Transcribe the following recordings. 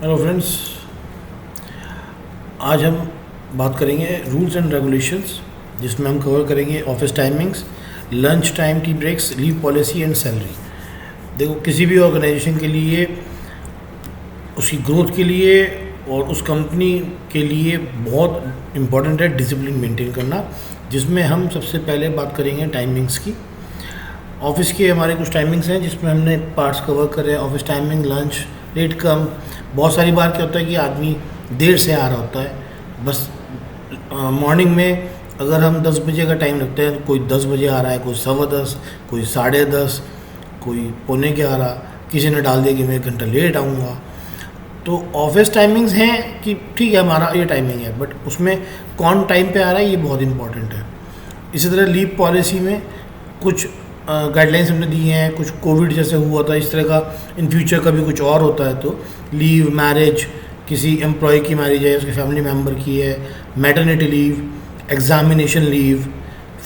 Hello friends, आज हम बात करेंगे रूल्स एंड रेगुलेशंस, जिसमें हम कवर करेंगे office timings, lunch time, tea breaks, leave policy and salary. देखो, किसी भी ऑर्गेनाइजेशन के लिए, उसकी ग्रोथ के लिए और उस कंपनी के लिए बहुत इम्पॉर्टेंट है डिसिप्लिन मेंटेन करना, जिसमें हम सबसे पहले बात करेंगे टाइमिंग्स की। ऑफिस के हमारे कुछ टाइमिंग्स हैं जिसमें हमने पार्ट्स कवर करे हैं। ऑफिस टाइमिंग, लंच, लेट कम। बहुत सारी बार क्या होता है कि आदमी देर से आ रहा होता है। बस मॉर्निंग में अगर हम 10 बजे का टाइम रखते हैं तो कोई 10 बजे आ रहा है, कोई 10:15, कोई 10:30, कोई 11:45, किसी ने डाल दिया कि मैं 1 घंटा लेट आऊँगा। तो ऑफिस टाइमिंग्स हैं कि ठीक है हमारा ये टाइमिंग है, बट उसमें कौन टाइम पे आ रहा है ये बहुत इंपॉर्टेंट है। इसी तरह लीव पॉलिसी में कुछ गाइडलाइंस हमने दी हैं। कुछ कोविड जैसे हुआ था, इस तरह का इन फ्यूचर कभी कुछ और होता है तो लीव, मैरिज, किसी एम्प्लॉय की मैरिज है, उसके फैमिली मेम्बर की है, maternity leave, examination leave,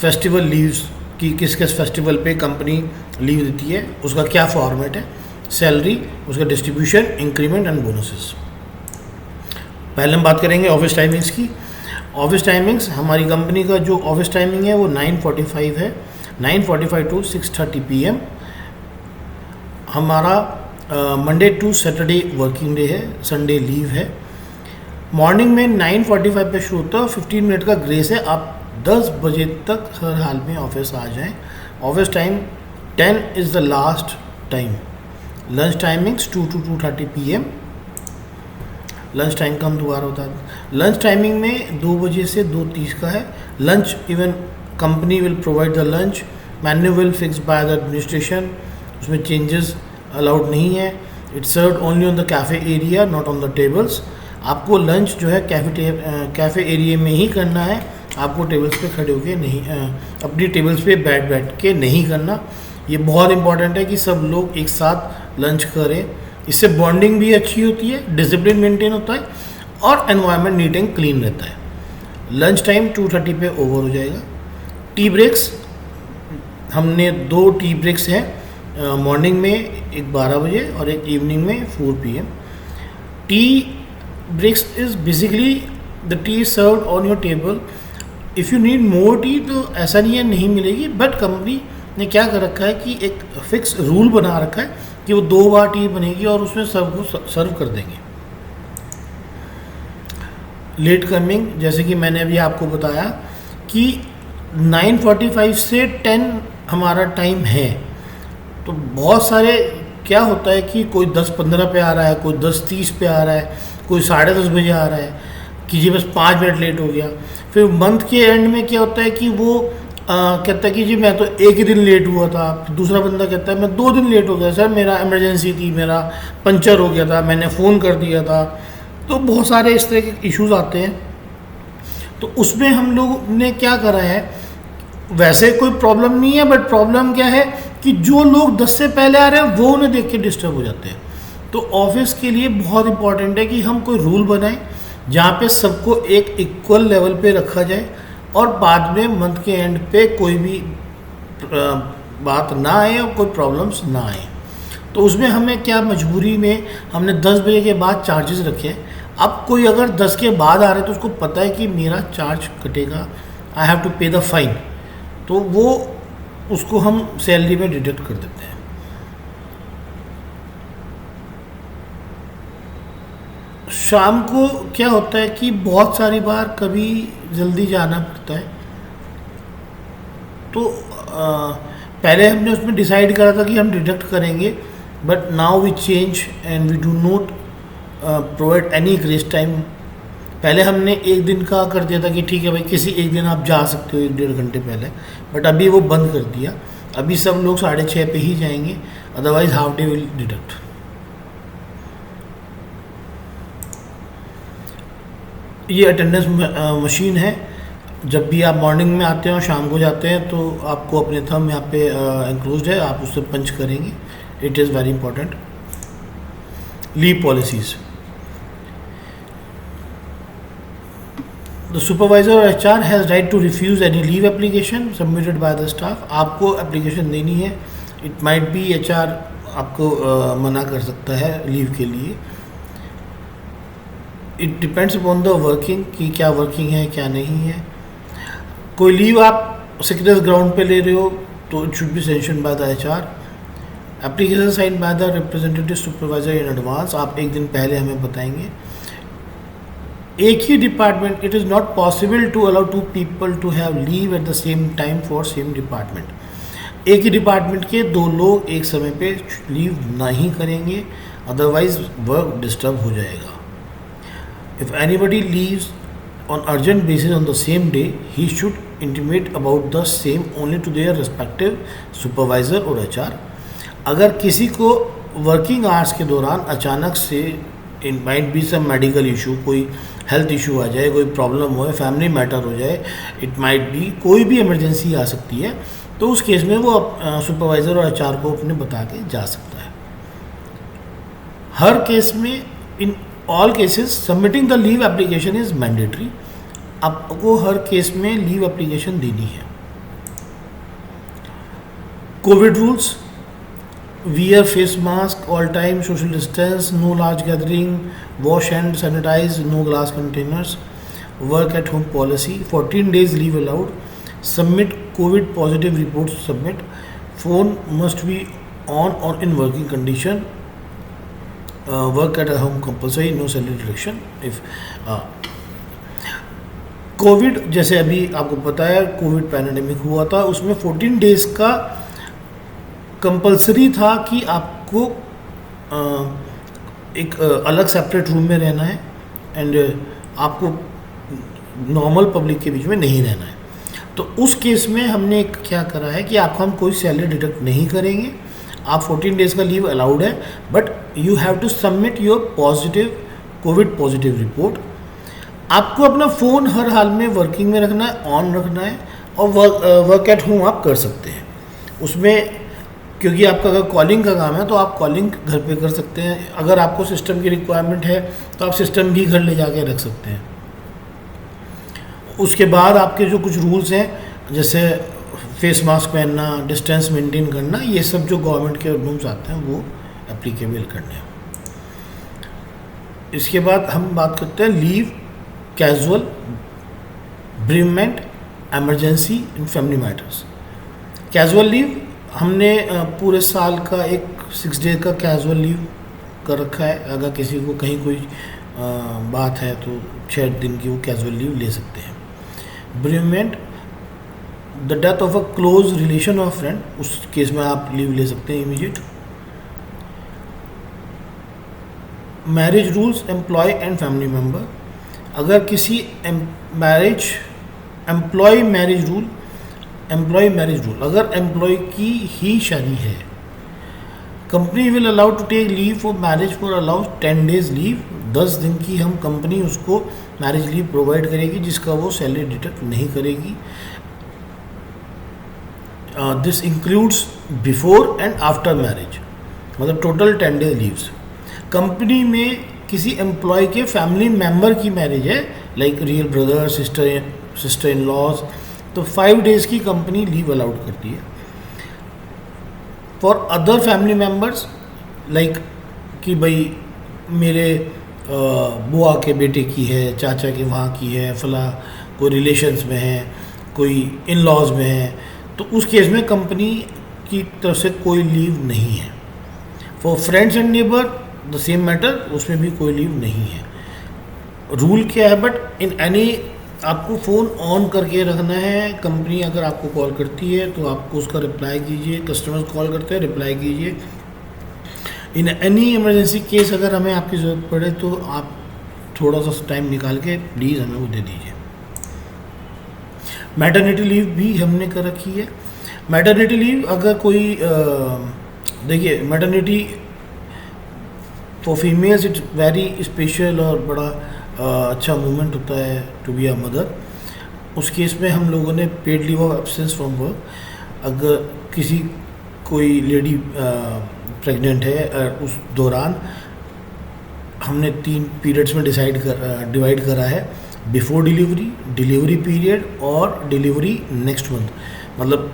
festival leaves कि किस किस फेस्टिवल पे कंपनी लीव देती है, उसका क्या फॉर्मेट है, सैलरी, उसका डिस्ट्रीब्यूशन, इंक्रीमेंट एंड बोनसेस। पहले हम बात करेंगे ऑफिस टाइमिंग्स की। ऑफिस टाइमिंग्स, हमारी कंपनी का जो ऑफिस टाइमिंग है वो 9:45 है, 9:45 टू 6:30 PM। हमारा Monday to Saturday working day है, संडे लीव है। मॉर्निंग में 9:45 पे शुरू होता है, 15 मिनट का ग्रेस है। आप 10 बजे तक हर हाल में ऑफिस आ जाएं। Office time 10 is the last time. Lunch timings 2 to 2:30 PM। Lunch time का हम दोबारा बता दें। लंच टाइमिंग में 2 बजे से 2:30 का है। Lunch even company will provide the lunch, menu will fix by the administration, उसमें चेंजेस अलाउड नहीं है। It's served only on the cafe area, not on the tables. आपको लंच जो है कैफ़े एरिया में ही करना है, आपको टेबल्स पे खड़े होके नहीं, अपनी टेबल्स पे बैठ के नहीं करना। ये बहुत इंपॉर्टेंट है कि सब लोग एक साथ लंच करें। इससे बॉन्डिंग भी अच्छी होती है, डिसिप्लिन मेंटेन होता है और एनवायरनमेंट नीट एंड क्लीन रहता है। लंच टाइम 2:30 पे ओवर हो जाएगा। टी ब्रेक्स, हमने 2 टी ब्रेक्स हैं, मॉर्निंग में एक 12 बजे और एक इवनिंग में 4 PM। Tea breaks is basically the tea served on your table. If you need more tea तो ऐसा नहीं है नहीं मिलेगी, बट कंपनी ने क्या कर रखा है कि एक फिक्स रूल बना रखा है कि वो 2 बार टी बनेगी और उसमें सबको सर्व कर देंगे। लेट कमिंग, जैसे कि मैंने अभी आपको बताया कि 9:45 से 10 हमारा टाइम है। तो बहुत सारे क्या होता है कि कोई 10:15 पे आ रहा है, कोई 10:30 पे आ रहा है, कोई 10:30 बजे आ रहा है कि जी बस 5 मिनट लेट हो गया। फिर मंथ के एंड में क्या होता है कि वो कहता है कि जी मैं तो एक ही दिन लेट हुआ था। फिर दूसरा बंदा कहता है मैं 2 दिन लेट हो गया, सर मेरा इमरजेंसी थी, मेरा पंचर हो गया था, मैंने फ़ोन कर दिया था। तो बहुत सारे इस तरह के इश्यूज़ आते हैं। तो उसमें हम लोग ने क्या करा है, वैसे कोई प्रॉब्लम नहीं है, बट प्रॉब्लम क्या है कि जो लोग 10 से पहले आ रहे हैं वो उन्हें देख के डिस्टर्ब हो जाते हैं। तो ऑफिस के लिए बहुत इंपॉर्टेंट है कि हम कोई रूल बनाएं जहाँ पे सबको एक इक्वल लेवल पे रखा जाए और बाद में मंथ के एंड पे कोई भी बात ना आए और कोई प्रॉब्लम्स ना आए। तो उसमें हमें क्या, मजबूरी में हमने 10 बजे के बाद चार्जेस रखे हैं। अब कोई अगर 10 के बाद आ रहा है तो उसको पता है कि मेरा चार्ज कटेगा, आई हैव टू पे द फाइन, तो वो उसको हम सैलरी में डिडक्ट कर देते हैं। शाम को क्या होता है कि बहुत सारी बार कभी जल्दी जाना पड़ता है। तो पहले हमने उसमें डिसाइड करा था कि हम डिडक्ट करेंगे, but now we change and we do not provide any grace time. पहले हमने एक दिन का कर दिया था कि ठीक है भाई किसी एक दिन आप जा सकते हो 1-1.5 घंटे पहले, बट अभी वो बंद कर दिया। अभी सब लोग 6:30 पे ही जाएंगे, otherwise half day will deduct. ये अटेंडेंस मशीन है। जब भी आप मॉर्निंग में आते हैं और शाम को जाते हैं तो आपको अपने थंब यहाँ पे एंक्लोज्ड है, आप उससे पंच करेंगे। It is very important. Leave policies, the supervisor और HR has right to refuse any leave application submitted by the staff. आपको एप्लीकेशन देनी है, इट माइट बी HR आपको मना कर सकता है लीव के लिए। It depends upon the working कि क्या वर्किंग है क्या नहीं है। कोई लीव आप सिकनेस ग्राउंड पे ले रहे हो तो it should be sanctioned by the HR. Application sign by the representative supervisor in advance, आप एक दिन पहले हमें बताएंगे। एक ही department, it is not possible to allow to people to have leave at the same time for same department. एक ही डिपार्टमेंट के दो लोग एक समय पे लीव नहीं करेंगे, अदरवाइज वर्क डिस्टर्ब हो जाएगा। If anybody leaves on urgent basis on the same day, he should intimate about the same only to their respective supervisor और एचआर। अगर किसी को वर्किंग आवर्स के दौरान अचानक से in might be some medical issue, कोई हेल्थ इशू आ जाए, कोई प्रॉब्लम हो, फैमिली मैटर हो जाए, इट माइट बी कोई भी इमरजेंसी आ सकती है, तो उस केस में वो सुपरवाइज़र और एचआर को अपने बता के जा सकता है। हर केस में, in all cases submitting the leave application is mandatory. आपको हर केस में लीव एप्लीकेशन देनी है। Covid rules, wear face mask all time, social distance, no large gathering, wash and sanitize, no glass containers, work at home policy, 14 days leave allowed, submit covid positive reports to submit, phone must be on or in working condition, work at home compulsory, no salary deduction if Covid, जैसे अभी आपको पता है Covid pandemic हुआ था, उसमें 14 days का compulsory था कि आपको एक अलग सेपरेट रूम में रहना है एंड आपको नॉर्मल पब्लिक के बीच में नहीं रहना है। तो उस केस में हमने क्या करा है कि आपको हम कोई सैलरी डिडक्ट नहीं करेंगे। आप 14 डेज़ का लीव अलाउड है, but you have to submit your positive covid positive report. आपको अपना फ़ोन हर हाल में वर्किंग में रखना है, ऑन रखना है, और वर्क एट होम आप कर सकते हैं उसमें, क्योंकि आपका अगर कॉलिंग का काम है तो आप कॉलिंग घर पे कर सकते हैं। अगर आपको सिस्टम की रिक्वायरमेंट है तो आप सिस्टम भी घर ले जाके रख सकते हैं। उसके बाद आपके जो कुछ रूल्स हैं, जैसे फेस मास्क पहनना, डिस्टेंस मेंटेन करना, ये सब जो गवर्नमेंट के रूल्स आते हैं वो एप्लीकेबल करने हैं। इसके बाद हम बात करते हैं leave casual, bereavement, emergency and family matters. Casual leave हमने पूरे साल का एक 6 डे का कैजुअल लीव कर रखा है। अगर किसी को कहीं कोई बात है तो 6 दिन की वो कैजुअल लीव ले सकते हैं। Bereavement, the death of a close relation of friend, उस केस में आप लीव ले सकते हैं immediate. Marriage rules, employ and family member, अगर किसी एम्प्लॉय मैरिज रूल, अगर एम्प्लॉय की ही शादी है, company will allow to take leave for marriage for allow 10 days leave. 10 दिन की हम कंपनी उसको मैरिज लीव प्रोवाइड करेगी जिसका वो सैलरी डिडक्ट नहीं करेगी। This includes before and after marriage, मतलब टोटल 10 डेज लीव्स। कंपनी में किसी एम्प्लॉय के फैमिली मेम्बर की मैरिज है, like real brother, sister in laws, तो 5 डेज़ की कंपनी लीव अलाउड करती है। For other family members, like कि भाई मेरे बुआ के बेटे की है, चाचा के वहाँ की है, फला कोई रिलेशंस में है, कोई इन लॉज में है, तो उस केस में कंपनी की तरफ से कोई लीव नहीं है। For friends and neighbour the same matter, उसमें भी कोई लीव नहीं है। रूल क्या है, बट इन एनी आपको फ़ोन ऑन करके रखना है। कंपनी अगर आपको कॉल करती है तो आपको उसका रिप्लाई कीजिए, कस्टमर्स कॉल करते हैं रिप्लाई कीजिए। इन एनी इमरजेंसी केस अगर हमें आपकी ज़रूरत पड़े तो आप थोड़ा सा टाइम निकाल के प्लीज़ हमें वो दे दीजिए। मैटरनिटी लीव भी हमने कर रखी है। मैटरनिटी लीव अगर कोई देखिए, maternity for females it's very special और बड़ा अच्छा मूवमेंट होता है टू बी अ मदर। उस केस में हम लोगों ने paid leave of absence from work, अगर किसी कोई लेडी प्रेग्नेंट है उस दौरान हमने 3 पीरियड्स में डिवाइड करा है, बिफोर डिलीवरी, डिलीवरी पीरियड और डिलीवरी नेक्स्ट मंथ। मतलब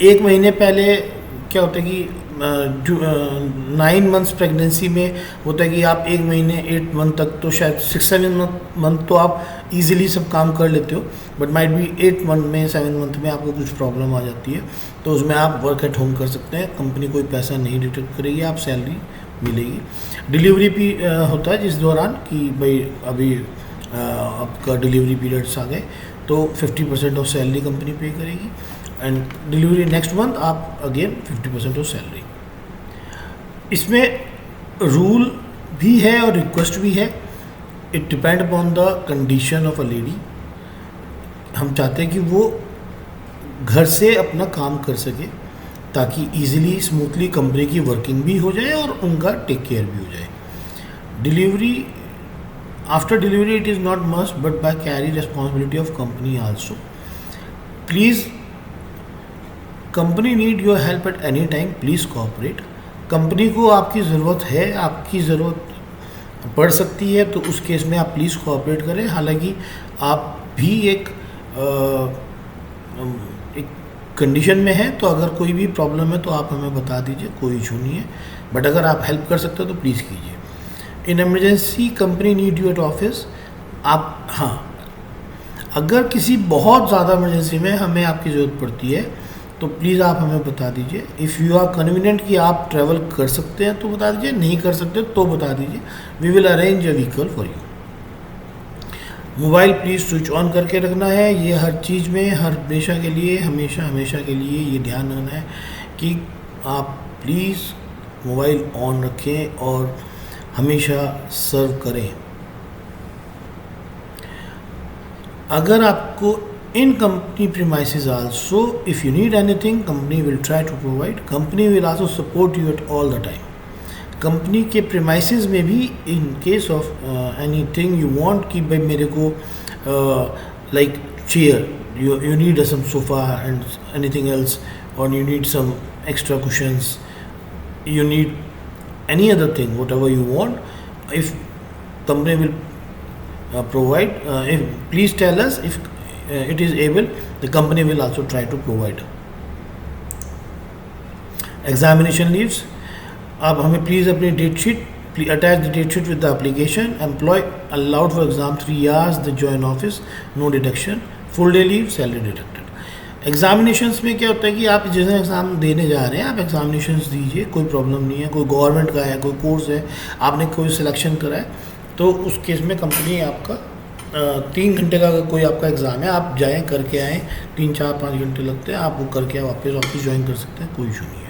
1 महीने पहले क्या होता है कि 9 मंथ्स प्रेगनेंसी में होता है कि आप 1 महीने 8 मंथ तक तो शायद 6-7 मंथ तो आप इजीली सब काम कर लेते हो, बट माइट बी 8 मंथ में 7 मंथ में आपको कुछ प्रॉब्लम आ जाती है, तो उसमें आप वर्क एट होम कर सकते हैं। कंपनी कोई पैसा नहीं डिटेक्ट करेगी, आप सैलरी मिलेगी। डिलीवरी भी होता है जिस दौरान कि भाई अभी आपका डिलीवरी पीरियड्स आ गए तो 50% ऑफ सैलरी कंपनी पे करेगी, एंड डिलीवरी नेक्स्ट मंथ आप अगेन 50% ऑफ सैलरी। इसमें रूल भी है और रिक्वेस्ट भी है। It depend upon the condition of a lady. हम चाहते हैं कि वो घर से अपना काम कर सके ताकि इजीली स्मूथली कंपनी की वर्किंग भी हो जाए और उनका टेक केयर भी हो जाए। Delivery after delivery it is not must but by carry responsibility of company also. Please company need your help at any time, please cooperate. Company को आपकी ज़रूरत है, आपकी ज़रूरत पड़ सकती है, तो उस केस में आप प्लीज़ कोऑपरेट करें। हालांकि आप भी एक कंडीशन में है, तो अगर कोई भी प्रॉब्लम है तो आप हमें बता दीजिए, कोई इशू नहीं है, बट अगर आप हेल्प कर सकते हो तो प्लीज़ कीजिए। In emergency company need you at office. आप अगर किसी बहुत ज़्यादा इमरजेंसी में हमें आपकी ज़रूरत पड़ती है तो प्लीज़ आप हमें बता दीजिए। इफ़ यू आर कन्वीनियंट कि आप ट्रैवल कर सकते हैं तो बता दीजिए, नहीं कर सकते तो बता दीजिए। We will arrange a vehicle for you. Mobile please switch on करके रखना है। ये हर चीज़ में हमेशा के लिए हमेशा के लिए ये ध्यान रखना है कि आप प्लीज़ मोबाइल ऑन रखें और हमेशा सर्व करें। अगर आपको in company premises also, if you need anything, company will try to provide. Company will also support you at all the time. Company के प्रीमाइसेस में भी in case of anything you want कि भाई मेरे को like chair, you need some sofa and anything else, or you need some extra cushions, you need any other thing, whatever you want, if company will provide, if please tell us, if it is able, the company will also try to provide. Examination leaves, आप हमें please अपनी date sheet attach the date sheet with the application. Employee allowed for exam 3 hours, the join office, no deduction, full day leave, salary deducted. Examinations में क्या होता है कि आप जिस एग्ज़ाम देने जा रहे हैं आप एग्जामिनेशंस दीजिए, कोई प्रॉब्लम नहीं है। कोई गवर्नमेंट का है, कोई कोर्स है, आपने कोई सिलेक्शन करा है, तो उस केस में कंपनी आपका 3 घंटे का अगर कोई आपका एग्ज़ाम है, आप जाएँ करके आएँ, 3, 4, 5 घंटे लगते हैं, आप वो करके वापस ऑफिस ज्वाइन कर सकते हैं, कोई इशू नहीं है।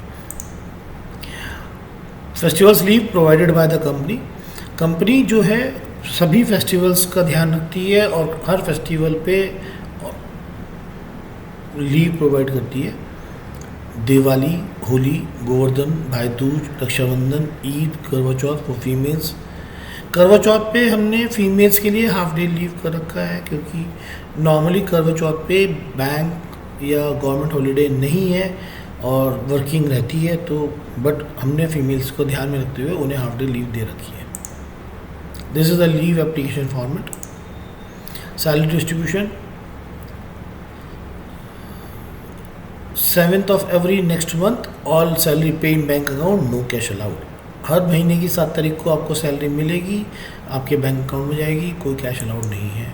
Festivals leave provided by the company. Company जो है सभी फेस्टिवल्स का ध्यान रखती है और हर फेस्टिवल पे लीव प्रोवाइड करती है। दिवाली, होली, गोवर्धन, भाई दूज, रक्षाबंधन, ईद, करवा चौथ फॉर फीमेल्स। करवा चौथ पे हमने फीमेल्स के लिए हाफ डे लीव कर रखा है क्योंकि नॉर्मली करवा चौथ पे बैंक या गवर्नमेंट हॉलीडे नहीं है और वर्किंग रहती है, तो बट हमने फीमेल्स को ध्यान में रखते हुए उन्हें हाफ डे लीव दे रखी है। This is the leave application format. Salary distribution 7th of every next month, all salary pay in bank account, no cash allowed. हर महीने की 7 तारीख को आपको सैलरी मिलेगी, आपके बैंक अकाउंट में जाएगी, कोई कैश अलाउड नहीं है।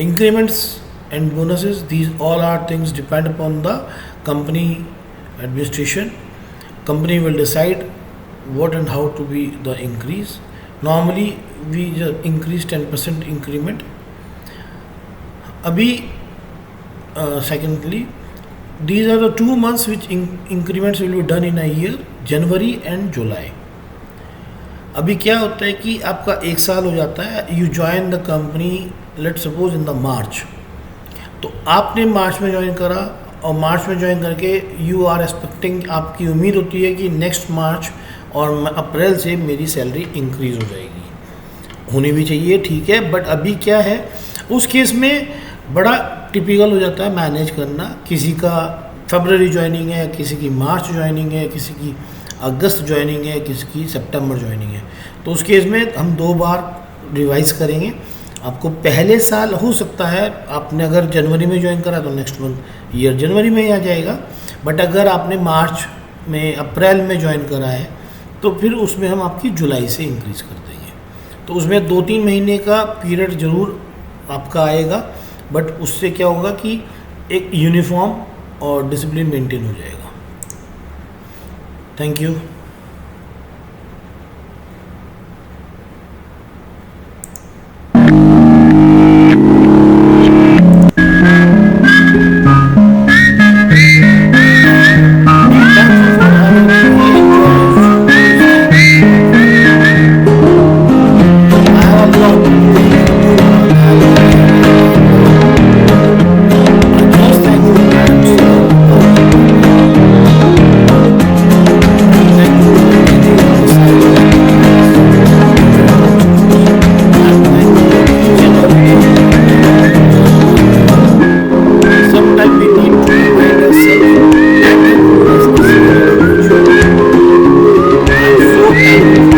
Increments and bonuses, these all are things depend upon the company administration. Company will decide what and how to be the increase. Normally we just increase 10% increment. Abhi secondly, these are the 2 months which increments will be done in a year, January and July. अभी क्या होता है कि आपका 1 साल हो जाता है, you join the company let's suppose in the March, तो आपने मार्च में ज्वाइन करा और मार्च में ज्वाइन करके यू आर एक्सपेक्टिंग, आपकी उम्मीद होती है कि नेक्स्ट मार्च और अप्रैल से मेरी सैलरी इंक्रीज़ हो जाएगी, होनी भी चाहिए, ठीक है। बट अभी क्या है, उस केस में बड़ा टिपिकल हो जाता है मैनेज करना। किसी का फरवरी ज्वाइनिंग है, किसी की मार्च ज्वाइनिंग है, किसी की अगस्त ज्वाइनिंग है, किसी की सितंबर ज्वाइनिंग है, तो उस केस में हम 2 बार रिवाइज़ करेंगे। आपको पहले साल हो सकता है आपने अगर जनवरी में ज्वाइन करा तो नेक्स्ट मंथ ईयर जनवरी में ही आ जाएगा, बट अगर आपने मार्च में अप्रैल में ज्वाइन करा है तो फिर उसमें हम आपकी जुलाई से इंक्रीज़ कर देंगे। तो उसमें 2-3 महीने का पीरियड ज़रूर आपका आएगा, बट उससे क्या होगा कि एक यूनिफॉर्म और डिसिप्लिन मेंटेन हो जाएगा। Thank you. Sometimes we need to remind ourselves that the rule of discipline. I'm so thankful